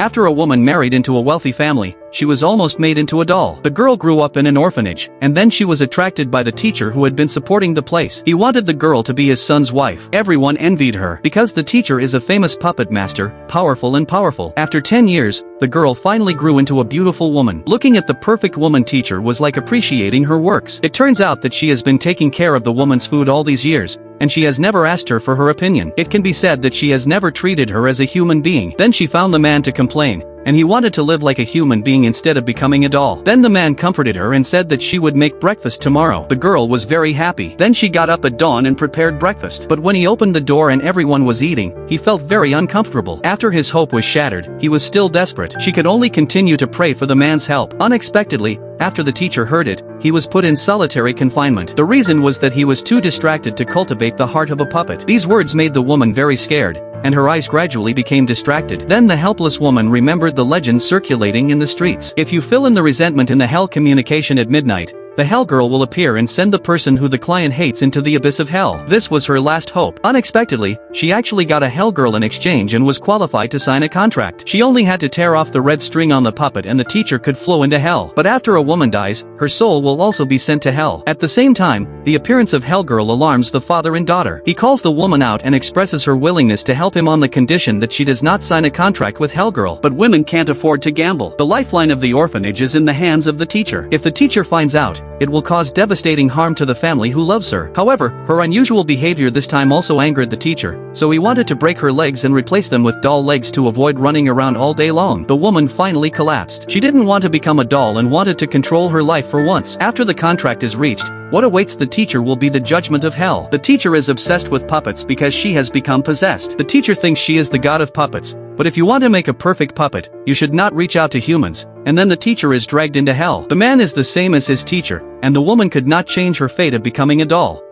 After a woman married into a wealthy family, she was almost made into a doll. The girl grew up in an orphanage, and then she was attracted by the teacher who had been supporting the place. He wanted the girl to be his son's wife. Everyone envied her, because the teacher is a famous puppet master, powerful and powerful. After 10 years, the girl finally grew into a beautiful woman. Looking at the perfect woman teacher was like appreciating her works. It turns out that she has been taking care of the woman's food all these years, and she has never asked her for her opinion. It can be said that she has never treated her as a human being. Then she found the man to complain, and he wanted to live like a human being instead of becoming a doll. Then the man comforted her and said that she would make breakfast tomorrow. The girl was very happy. Then she got up at dawn and prepared breakfast. But when he opened the door and everyone was eating, he felt very uncomfortable. After his hope was shattered, he was still desperate. She could only continue to pray for the man's help. Unexpectedly, after the teacher heard it, he was put in solitary confinement. The reason was that he was too distracted to cultivate the heart of a puppet. These words made the woman very scared, and her eyes gradually became distracted. Then the helpless woman remembered the legend circulating in the streets. If you fill in the resentment in the hell communication at midnight, the hell girl will appear and send the person who the client hates into the abyss of hell. This was her last hope. Unexpectedly, she actually got a hell girl in exchange and was qualified to sign a contract. She only had to tear off the red string on the puppet and the teacher could flow into hell. But after a woman dies, her soul will also be sent to hell. At the same time, the appearance of hell girl alarms the father and daughter. He calls the woman out and expresses her willingness to help him on the condition that she does not sign a contract with hell girl. But women can't afford to gamble. The lifeline of the orphanage is in the hands of the teacher. If the teacher finds out, it will cause devastating harm to the family who loves her. However, her unusual behavior this time also angered the teacher, so he wanted to break her legs and replace them with doll legs to avoid running around all day long. The woman finally collapsed. She didn't want to become a doll and wanted to control her life for once. After the contract is reached, what awaits the teacher will be the judgment of hell. The teacher is obsessed with puppets because she has become possessed. The teacher thinks she is the god of puppets, but if you want to make a perfect puppet, you should not reach out to humans, and then the teacher is dragged into hell. The man is the same as his teacher, and the woman could not change her fate of becoming a doll.